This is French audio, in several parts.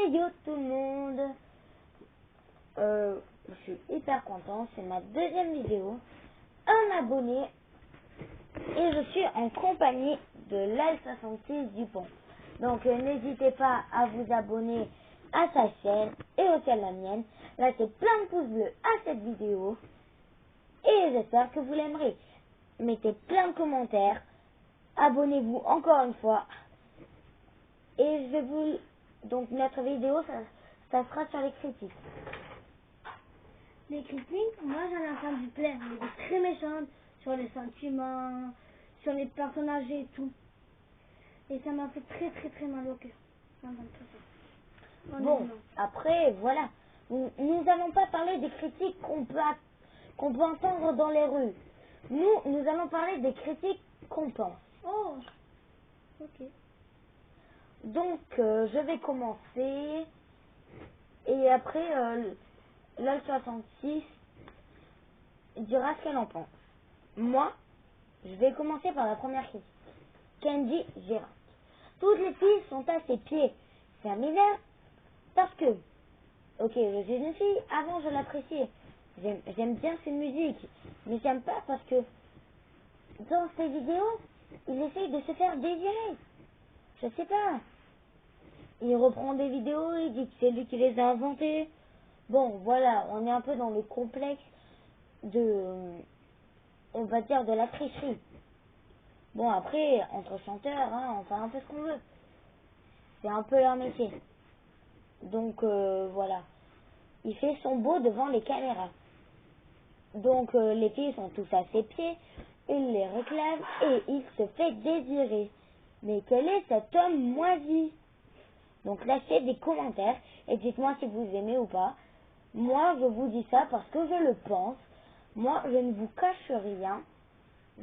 Yo tout le monde, je suis hyper content, c'est ma deuxième vidéo, un abonné et je suis en compagnie de l'Al66 Dupont. Donc n'hésitez pas à vous abonner à sa chaîne et aussi à la mienne, lâchez plein de pouces bleus à cette vidéo et j'espère que vous l'aimerez. Mettez plein de commentaires, abonnez-vous encore une fois et je vais vous... Donc notre vidéo, ça sera sur les critiques. Les critiques, moi j'en ai entendu plein, mais des très méchantes sur les sentiments, sur les personnages et tout. Et ça m'a fait très très très mal au cœur d'entendre tout ça. Bon, après, voilà. Nous n'allons pas parler des critiques qu'on peut entendre dans les rues. Nous allons parler des critiques qu'on pense. Oh, ok. Donc, je vais commencer. Et après, l'Al66 dira ce qu'elle en pense. Moi, je vais commencer par la première critique. Kenji Girac. Toutes les filles sont à ses pieds. Ça m'énerve parce que, ok, je suis une fille, avant je l'appréciais. J'aime bien ses musiques, mais j'aime pas parce que dans ses vidéos, il essaye de se faire désirer. Je sais pas. Il reprend des vidéos, il dit que c'est lui qui les a inventées. Bon, voilà, on est un peu dans le complexe de, on va dire, de la tricherie. Bon, après, entre chanteurs, hein, on fait un peu ce qu'on veut. C'est un peu leur métier. Donc, voilà. Il fait son beau devant les caméras. Donc, les filles sont tous à ses pieds. Il les réclame et il se fait désirer. Mais quel est cet homme moisi? Donc, lâchez des commentaires et dites-moi si vous aimez ou pas. Moi, je vous dis ça parce que je le pense. Moi, je ne vous cache rien.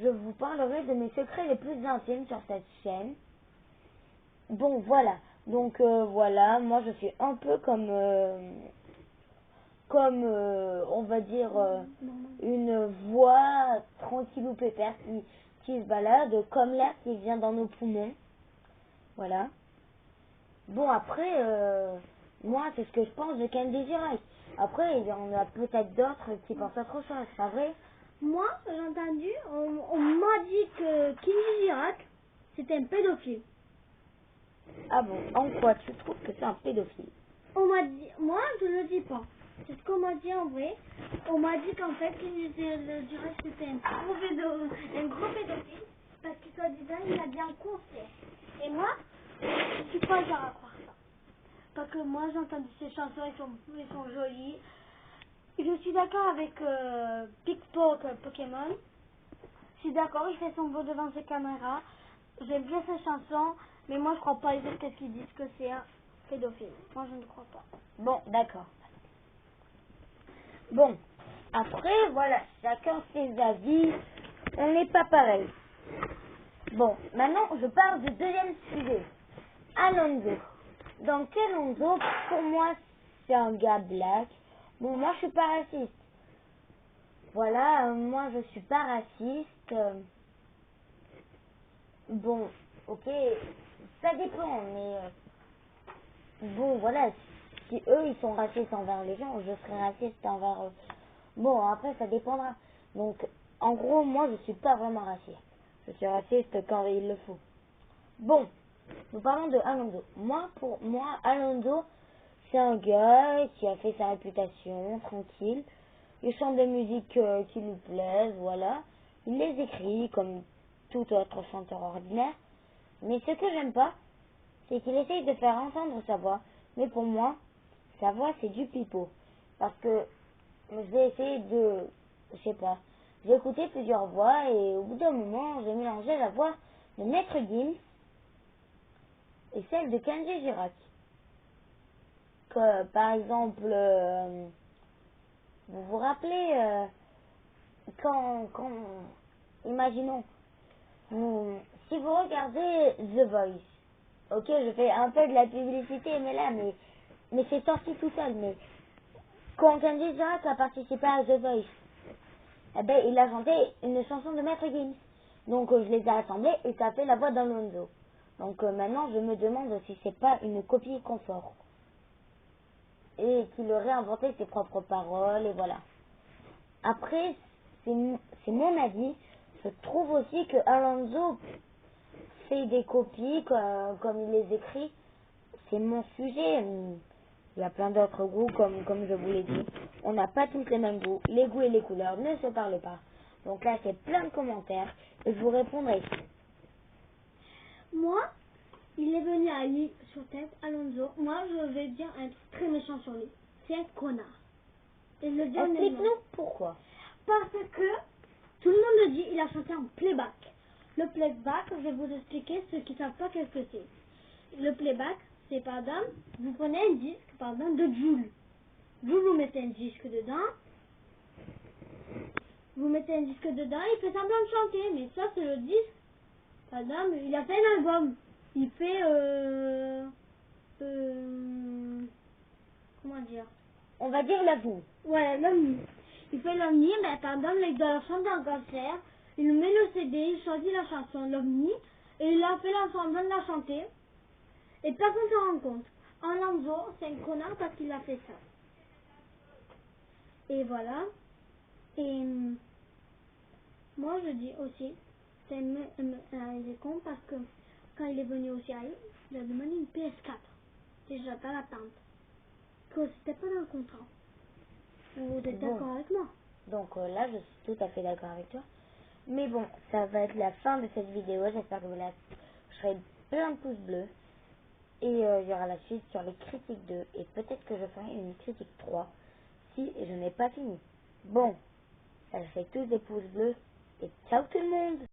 Je vous parlerai de mes secrets les plus intimes sur cette chaîne. Bon, voilà. Donc, voilà. Moi, je suis un peu comme... on va dire, une voix tranquille ou pépère qui se balade, comme l'air qui vient dans nos poumons. Voilà. Bon, après, moi, c'est ce que je pense de Kenji Girac. Après, il y en a peut-être d'autres qui pensent autre chose, c'est vrai? Moi, j'ai entendu, on m'a dit que Kenji Girac, c'était un pédophile. Ah bon? En quoi tu trouves que c'est un pédophile? On m'a dit, moi je ne le dis pas. C'est ce qu'on m'a dit en vrai. On m'a dit qu'en fait, Kenji Girac c'était un gros pédophile parce que soi-disant il a bien concert. Et moi, je suis pas genre à croire ça. Parce que moi j'ai entendu ses chansons, elles sont jolies. Je suis d'accord avec Pickpock Pokémon. Je suis d'accord, il fait son beau devant ses caméras. J'aime bien ses chansons, mais moi je crois pas les autres qu'est-ce qu'ils disent que c'est un pédophile. Moi je ne crois pas. Bon, d'accord. Bon, après, voilà, chacun ses avis. On n'est pas pareil. Bon, maintenant, je parle du deuxième sujet. Alonso. Donc, Alonso, pour moi, c'est un gars black. Bon, moi, je suis pas raciste. Voilà, moi, je suis pas raciste. Bon, ok, ça dépend, mais... bon, voilà, si eux, ils sont racistes envers les gens, je serai raciste envers eux. Bon, après, ça dépendra. Donc, en gros, moi, je suis pas vraiment raciste. Je suis raciste quand il le faut. Bon, nous parlons de Alonso. Pour moi, Alonso, c'est un gars qui a fait sa réputation, tranquille. Il chante des musiques qui lui plaisent, voilà. Il les écrit comme tout autre chanteur ordinaire. Mais ce que j'aime pas, c'est qu'il essaye de faire entendre sa voix. Mais pour moi, sa voix, c'est du pipeau. Parce que j'ai essayé de... je sais pas. J'ai écouté plusieurs voix et au bout d'un moment, j'ai mélangé la voix de Maître Gims et celle de Kenji Girac. Que, par exemple, vous vous rappelez, imaginons, si vous regardez The Voice, ok, je fais un peu de la publicité, mais c'est sorti tout seul, mais quand Kenji Girac a participé à The Voice, eh ben, il a chanté une chanson de Maître Gims. Donc, je les ai assemblés et ça fait la voix d'Alonso. Donc, maintenant, je me demande si c'est pas une copie confort. et qu'il aurait inventé ses propres paroles, et voilà. Après, c'est mon avis. Je trouve aussi que Alonso fait des copies comme il les écrit. C'est mon sujet. Il y a plein d'autres goûts, comme je vous l'ai dit. On n'a pas tous les mêmes goûts. Les goûts et les couleurs ne se parlent pas. Donc là, c'est plein de commentaires et je vous répondrai. Moi, il est venu à lui sur tête, Alonso. Moi, je vais dire un truc très méchant sur lui. C'est un connard. Et je le dis honnêtement. Explique-nous pourquoi. Parce que tout le monde le dit, il a chanté en playback. Le playback, je vais vous expliquer ceux qui ne savent pas qu'est-ce que c'est. Le playback, c'est par exemple, vous prenez un disque, par exemple, de Joule. Vous mettez un disque dedans. Vous mettez un disque dedans, il fait semblant de chanter, mais ça c'est le disque. Par exemple, il a fait un album. Il fait comment dire? On va dire l'avou. Ouais, l'OVNI. Il fait l'OVNI, mais par exemple, il doit chanter en concert. Il met le CD, il choisit la chanson, l'OVNI, et il a fait l'ensemble de la chanter. Et personne ne s'en rend compte. Alonso, c'est un connard parce qu'il a fait ça. Et voilà. Et moi, je dis aussi, il est con parce que quand il est venu au CAI, il a demandé une PS4. Déjà dans l'attente. Que c'était pas dans le contrat. Vous êtes Bon. d'accord avec moi? Donc là, je suis tout à fait d'accord avec toi. Mais bon, ça va être la fin de cette vidéo. J'espère que vous la ferez plein de pouces bleus. Et il y aura la suite sur les critiques 2. Et peut-être que je ferai une critique 3 si je n'ai pas fini. Bon, ça fait tous des pouces bleus. Et ciao tout le monde!